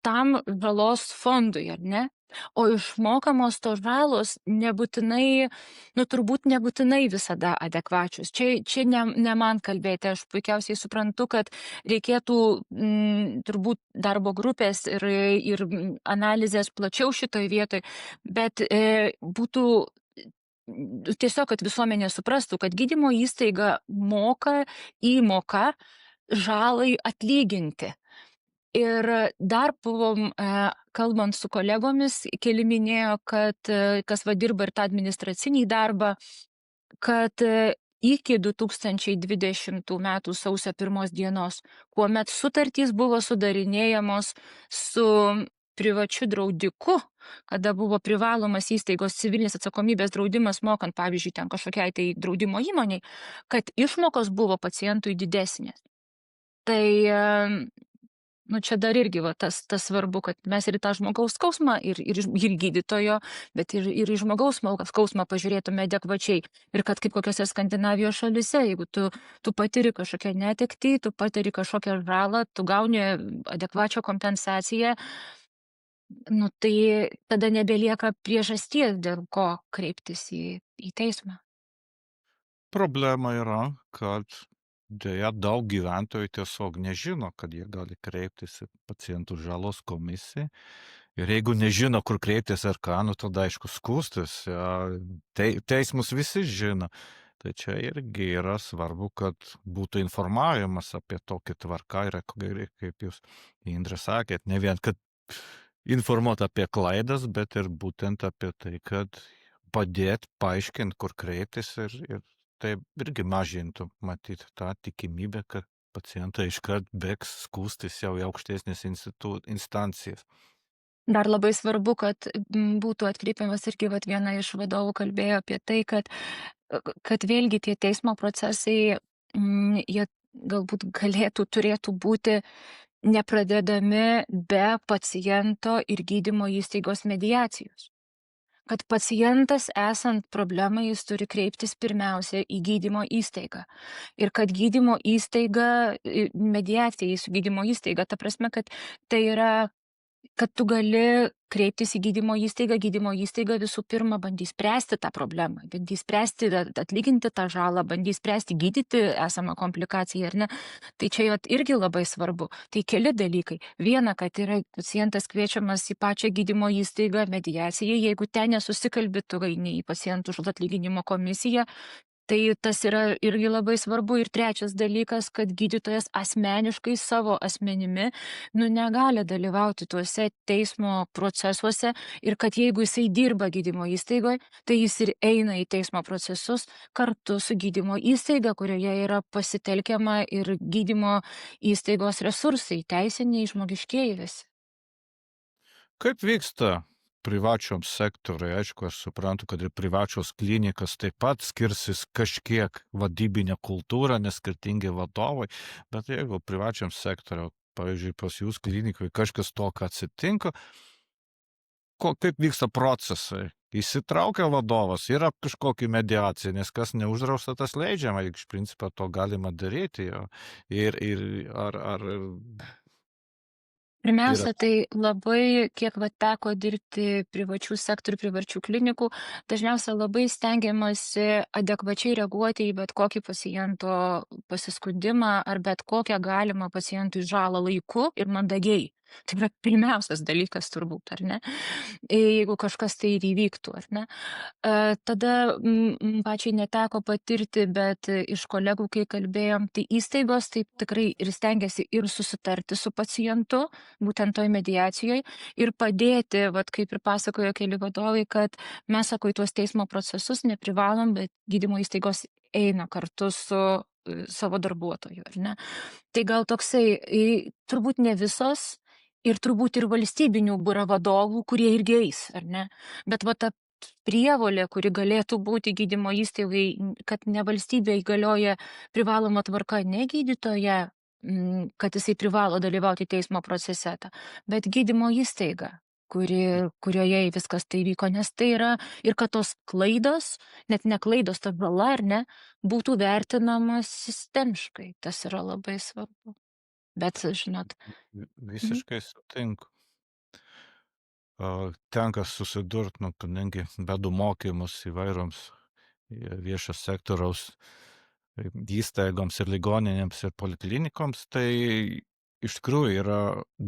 tam žalos fondui, ar ne? O išmokamos tos žalos nebūtinai, nu turbūt nebūtinai visada adekvačius. Čia ne man kalbėti, aš puikiausiai suprantu, kad reikėtų turbūt darbo grupės ir analizės plačiau šitoj vietoj, bet būtų tiesiog, kad visuomenė suprastų, kad gydymo įstaiga moka įmoką žalai atlyginti. Ir dar buvom, kalbant su kolegomis, keli minėjo, kad kas dirba ir tą administracinį darbą, kad iki 2020 metų sausio 1 dienos, kuomet sutartys buvo sudarinėjamos su privačiu draudiku, kada buvo privalomas įstaigos civilinės atsakomybės draudimas mokant, pavyzdžiui, ten kažkokiai tai draudimo įmoniai, kad išmokos buvo pacientui didesnės. Tai nu, čia dar irgi tas svarbu, kad mes ir į tą žmogaus skausmą, ir gydytojo, bet ir į žmogaus skausmą pažiūrėtume adekvačiai. Ir kad kaip kokiose Skandinavijos šalise, jeigu tu patiri kažkokią netektį, tu patiri kažkokią žalą, tu gauni adekvačią kompensaciją, nu, tai tada nebelieka priežasties, dėl ko kreiptis į teismą. Problema yra, kad deja daug gyventojų tiesiog nežino, kad jie gali kreiptis į pacientų žalos komisiją. Ir jeigu nežino, kur kreiptis ar ką, nu tada aišku skųstis. Teismus visi žino. Tai čia irgi yra svarbu, kad būtų informavimas apie tokį tvarką ir kaip jūs, Indrė, sakėt, ne vien, kad informuoti apie klaidas, bet ir būtent apie tai, kad padėti, paaiškinti, kur kreiptis ir tai irgi mažintų, matyt, tą tikimybę, kad pacientai iškart bėgs skųstis jau į aukštesnes instancijas. Dar labai svarbu, kad būtų atkreipiamas irgi vat viena iš vadovų kalbėjo apie tai, kad vėlgi tie teismo procesai, jie galbūt turėtų būti nepradedami be paciento ir gydymo įstaigos mediacijos. Kad pacientas esant problemai, jis turi kreiptis pirmiausia į gydymo įstaigą. Ir kad gydymo įstaiga, mediacija su gydymo įstaiga, ta prasme, kad tai yra, kad tu gali kreiptis į gydymo įstaigą visų pirma bandys spręsti tą problemą, bandys spręsti, atlyginti tą žalą, bandys spręsti, gydyti esamą komplikaciją, ar ne. Tai čia vat irgi labai svarbu. Tai keli dalykai. Viena, kad yra pacientas kviečiamas į pačią gydymo įstaigą mediacijai, jeigu ten nesusikalbi, tu eini į pacientų žalą atlyginimo komisiją. Tai tas yra irgi labai svarbu. Ir trečias dalykas, kad gydytojas asmeniškai savo asmenimi, negali dalyvauti tuose teismo procesuose ir kad jeigu jisai dirba gydymo įstaigoje, tai jis ir eina į teismo procesus kartu su gydymo įstaiga, kurioje yra pasitelkiama ir gydymo įstaigos resursai, teisiniai, žmogiškieji visi. Kaip vyksta privačiom sektoriui? Aišku, aš suprantu, kad ir privačios klinikas taip pat skirsis kažkiek vadybinė kultūra, nes skirtingi vadovai, bet jeigu privačiam sektoriu, pavyzdžiui, pas jūs klinikoj kažkas tokio atsitinka, kaip vyksta procesai? Įsitraukia vadovas, yra kažkokia mediacija, nes kas neuždrausta, tas leidžiama, juk iš principo to galima daryti jo. Ir ar yra. Pirmiausia, tai labai, kiek teko dirbti privačių sektorių, privačių klinikų, dažniausiai labai stengiamasi adekvačiai reaguoti į bet kokį paciento pasiskundimą ar bet kokią galimą pacientui žalą laiku ir mandagiai. Tai yra pirmiausias dalykas turbūt, ar ne? Jeigu kažkas tai ir įvyktų, ar ne? Tada pačiai neteko patirti, bet iš kolegų, kai kalbėjom, tai įstaigos taip tikrai ir stengiasi ir susitarti su pacientu, būtent toj mediacijoje, ir padėti, kaip ir pasakojo keli vadovai, kad mes, sako, į tuos teismo procesus neprivalom, bet gydymo įstaigos eina kartu su savo darbuotoju, ar ne? Tai gal toksai, turbūt ne visos, ir turbūt ir valstybinių būra vadovų, kurie irgi eis, ar ne? Bet ta prievolė, kuri galėtų būti gydymo įstaigai, kad ne valstybė įgalioja privaloma tvarka ne gydytoje, kad jisai privalo dalyvauti teismo procese, bet gydymo įstaiga, kurioje viskas tai vyko, nes tai yra ir kad tos klaidos, net ne klaidos, ta žala, ar ne, būtų vertinamas sistemiškai. Tas yra labai svarbu. Bet, žinot. Mhm. Visiškai sutinku. Tenka susidurt, kadangi vedu mokymus įvairioms viešo sektoriaus įstaigoms ir ligoninėms ir poliklinikoms, tai iš tikrųjų yra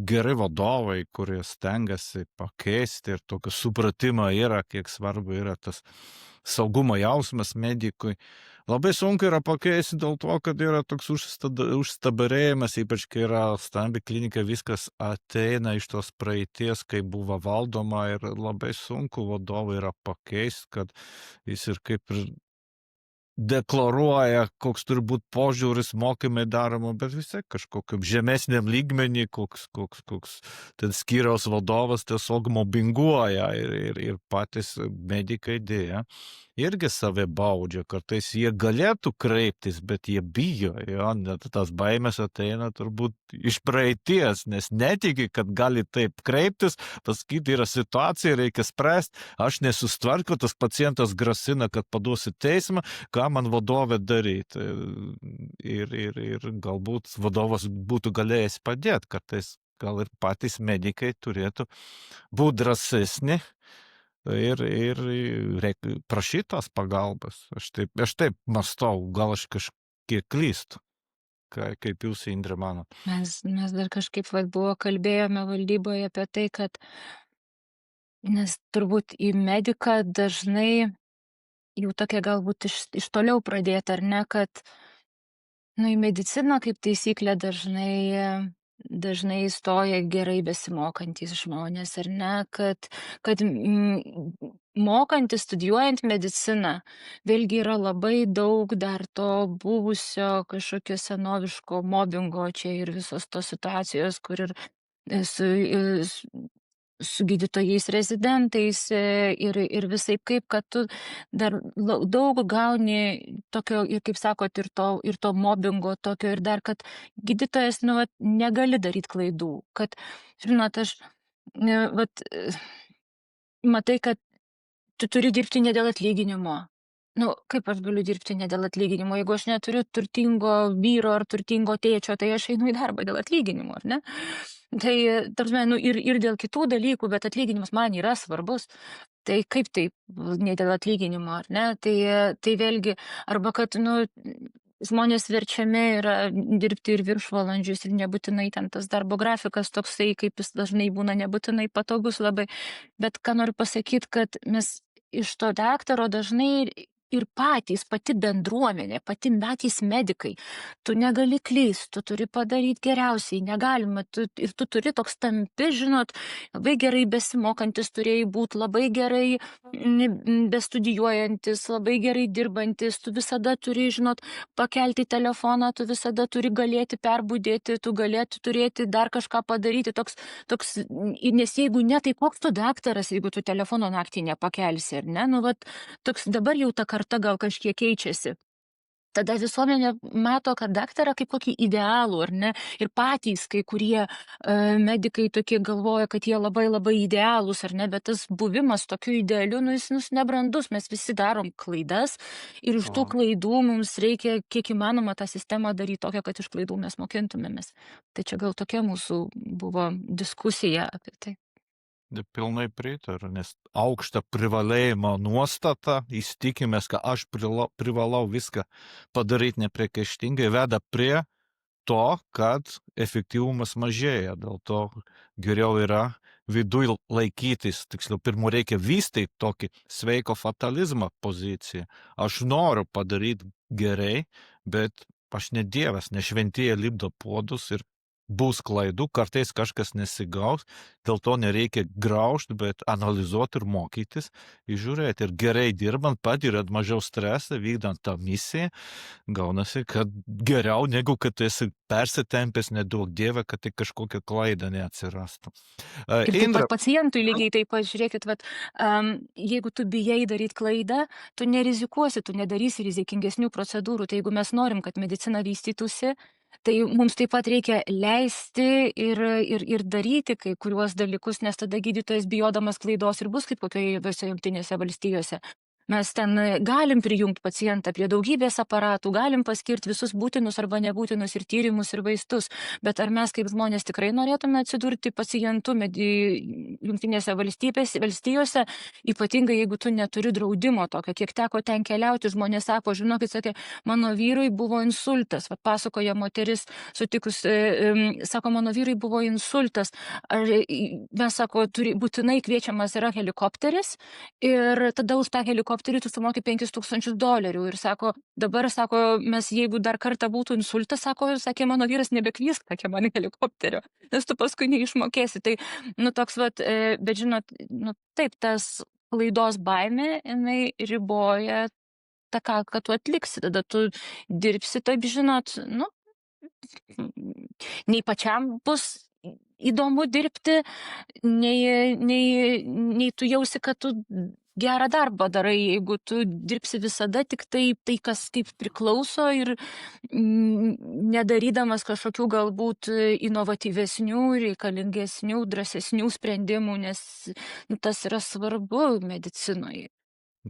geri vadovai, kurie stengiasi pakeisti ir tokio supratimo yra, kiek svarbu yra tas saugumo jausmas medikui. Labai sunku yra pakeisti dėl to, kad yra toks užstabarėjimas, ypač kai yra stambi klinika, viskas ateina iš tos praeities, kai buvo valdoma ir labai sunku vadovai yra pakeisti, kad jis ir kaip ir deklaruoja, koks turi būt požiūris, mokymai daroma, bet vis tiek kažkokiam žemesniam lygmenį, koks ten skyriaus vadovas tiesiog mobinguoja ir patys medikai dėja irgi save baudžia, kartais jie galėtų kreiptis, bet jie bijo, jo, net tas baimės ateina turbūt iš praeities, nes netiki, kad gali taip kreiptis, pasakyti, yra situacija, reikia spręsti, aš nesustvarkiu, tas pacientas grasina, kad paduosi teismą, ką man vadovė daryti. Ir galbūt vadovas būtų galėjęs padėti, kartais gal ir patys medikai turėtų būti drąsesni ir prašyti tos pagalbos. Aš taip mąstau, gal aš kažkiek klystu. Kaip jūs, Indrė, manot? Mes dar kažkaip kalbėjome valdyboje apie tai, kad nes turbūt į mediką dažnai jau tokia galbūt iš toliau pradėta, ar ne, kad į mediciną kaip taisyklė dažnai dažnai stoja gerai besimokantys žmonės, ar ne, kad mokantis, studijuojant mediciną, vėlgi yra labai daug dar to buvusio kažkokio senoviško mobingo, čia ir visos tos situacijos, kur ir su gydytojais rezidentais ir visaip kaip, kad tu dar daug gauni tokio, ir kaip sakot, ir to mobingo tokio, ir dar, kad gydytojas, nu, vat, negali daryti klaidų, kad, žinot, aš, vat, matai, kad tu turi dirbti ne dėl atlyginimo. Nu, kaip aš galiu dirbti ne dėl atlyginimo? Jeigu aš neturiu turtingo vyro ar turtingo tėčio, tai aš einu į darbą dėl atlyginimo, ar ne? Tai, tarsi, nu, ir dėl kitų dalykų, bet atlyginimas man yra svarbus. Tai kaip taip, ne dėl atlyginimo, ar ne? Tai vėlgi, arba kad, nu, žmonės verčiami yra dirbti ir viršvalandžius, ir nebūtinai ten tas darbo grafikas toksai, kaip jis dažnai būna, nebūtinai patogus labai. Bet ką noriu pasakyti, kad mes iš to daktaro dažnai ir patys, pati bendruomenė, patys medikai, tu negali klysti, tu turi padaryti geriausiai, negalima, ir tu turi toks tampi, žinot, labai gerai besimokantis turėjai būti, labai gerai bestudijuojantis, labai gerai dirbantis, tu visada turi, žinot, pakelti telefoną, tu visada turi galėti perbudėti, tu galėti turėti dar kažką padaryti, toks, nes jeigu ne, tai koks tu daktaras, jeigu tu telefono naktį nepakelsi, ar ne? Nu, vat, toks dabar jau ta karta gal kažkiek keičiasi. Tada visuomenė mato, kad daktarą kaip kokį idealų, ar ne? Ir patys kai kurie medikai tokie galvoja, kad jie labai labai idealūs, ar ne? Bet tas buvimas tokiu idealiu, nu, jis nebrandus, mes visi darom klaidas ir iš tų O, klaidų mums reikia kiek įmanoma tą sistemą daryti tokią, kad iš klaidų mes mokintumėmės. Tai čia gal tokia mūsų buvo diskusija apie tai. pilnai pritariu, nes aukšta privalėjimo nuostata, įsitikimas, kad aš privalau viską padaryti nepriekaištingai, veda prie to, kad efektyvumas mažėja. Dėl to geriau yra viduj laikytis, tiksliau, pirmų reikia vystyti tokį sveiko fatalizmą poziciją. Aš noriu padaryti gerai, bet aš ne dievas, ne šventieji lipdo puodus ir bus klaidų, kartais kažkas nesigaus, dėl to nereikia graužti, bet analizuoti ir mokytis, įžiūrėti ir gerai dirbant, patiriant mažiau stresą, vykdant tą misiją, gaunasi, kad geriau negu kad tu esi persitempęs, neduok dievę, kad tik kažkokia klaida neatsirastų. Ir taip Indra, pat pacientui lygiai taip pat, žiūrėkit, vat, jeigu tu bijai daryti klaidą, tu nerizikuosi, tu nedarysi rizikingesnių procedūrų. Tai jeigu mes norim, kad medicina vystytųsi, tai mums taip pat reikia leisti ir daryti kai kuriuos dalykus, nes tada gydytojas bijodamas klaidos ir bus kaip kokioje Jungtinėse valstijose. Mes ten galim prijungti pacientą prie daugybės aparatų, galim paskirti visus būtinus arba nebūtinus ir tyrimus ir vaistus, bet ar mes kaip žmonės tikrai norėtume atsidurti pacientu Jungtinėse valstijose, ypatingai jeigu tu neturi draudimo tokio, kiek teko ten keliauti, žmonės sako, žinokit, sakė, mano vyrui buvo insultas, vat pasakoja moteris sutikus, sako, mano vyrui buvo insultas, mes sako, būtinai kviečiamas yra helikopteris ir tada už tą helikopterį tu sumoki $5,000 ir sako, dabar sako, mes jeigu dar kartą būtų insultas, sako, sakė, mano vyras nebekvies, sakė, man helikopterio, nes tu paskui neišmokėsi. Tai, nu, toks, vat, bet žinot, nu, taip, tas klaidos baimė, jinai riboja tą, ką tu atliksi, tada tu dirbsi, taip, žinot, nu, nei pačiam bus įdomu dirbti, nei tu jausi, kad tu gerą darbą darai, jeigu tu dirbsi visada tik tai, kas kaip priklauso ir nedarydamas kažkokių galbūt inovatyvesnių, reikalingesnių, drąsesnių sprendimų, nes nu, tas yra svarbu medicinoje.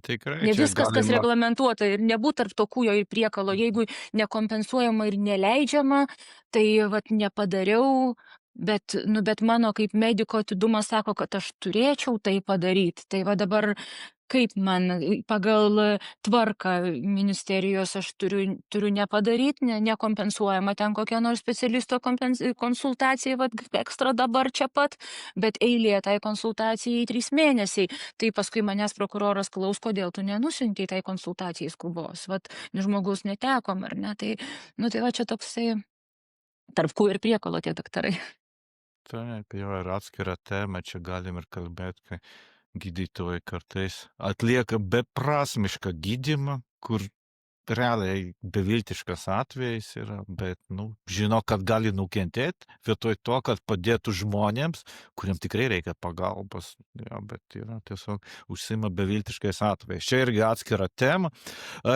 tikrai Ne čia viskas, kas galima. reglamentuota ir nebūtų tarp to kūjo ir priekalo. Jeigu nekompensuojama ir neleidžiama, tai vat nepadariau, bet mano kaip mediko atidumas sako, kad aš turėčiau tai padaryti. Tai va dabar kaip man pagal tvarką ministerijos aš turiu nepadaryti, nekompensuojama ten kokia nors specialisto konsultacija, vat, ekstra dabar čia pat, bet eilė tai konsultacijai 3 mėnesiai. Tai paskui manęs prokuroras klaus, kodėl tu nenusiuntei tai konsultacijai skubos. Vat, žmogus netekom, ar ne? Tai, nu, tai va čia toksai tarp kūjo ir priekalo tie daktarai. Taip, jo, ir atskira tema, čia galim ir kalbėt, kai gydytojai kartais atlieka beprasmišką gydymą, kur realiai beviltiškas atvejis yra, bet, nu, žino, kad gali nukentėt, vietoj to, kad padėtų žmonėms, kuriem tikrai reikia pagalbos. Jo, bet yra tiesiog užsiima beviltiškais atvejais. Čia irgi atskira tema.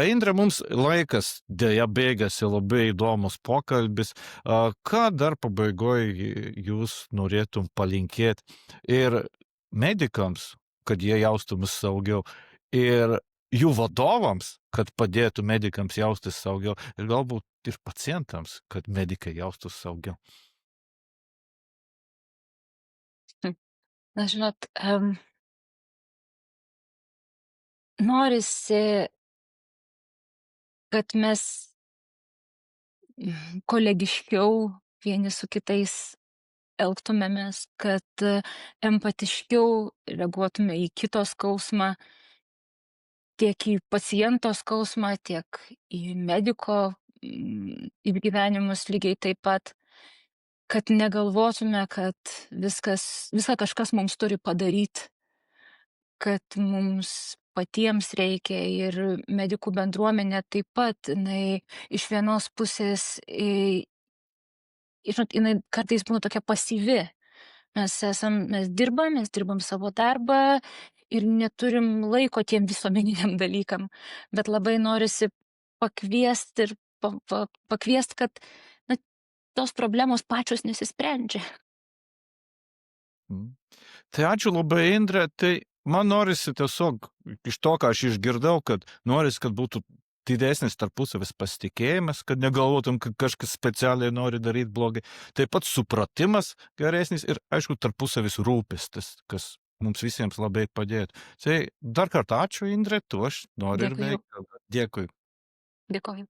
Indre, mums laikas dėja bėgasi, labai įdomus pokalbis. Ką dar pabaigoje jūs norėtum palinkėti ir medikams, kad jie jaustumės saugiau, ir jų vadovams, kad padėtų medikams jaustis saugiau, ir galbūt ir pacientams, kad medikai jaustus saugiau? Na, žinot, norisi, kad mes kolegiškiau vieni su kitais elgtumėmės, kad empatiškiau reaguotume į kito skausmą, tiek į paciento skausmą, tiek į mediko išgyvenimus lygiai taip pat, kad negalvotume, kad viską kažkas mums turi padaryti, kad mums patiems reikia ir medikų bendruomenė taip pat, jinai iš vienos pusės, žinot, jinai kartais būna tokia pasyvi. Mes dirbam savo darbą ir neturim laiko tiem visuomeniniam dalykam, bet labai norisi pakviesti ir pakviesti, kad na, tos problemos pačios nesisprendžia. Mm. Tai ačiū labai, Indre. Tai man norisi tiesiog iš to, ką aš išgirdau, kad norisi, kad būtų didesnis tarpusavis pasitikėjimas, kad negalvotum, kad kažkas specialiai nori daryti blogai. Taip pat supratimas geresnis ir, aišku, tarpusavis rūpestis, kas mums visiems labai padėtų. Tai dar kartą ačiū, Indre, tu aš noriu ir Dėkui. veikti. Dėkui. Dėkoju.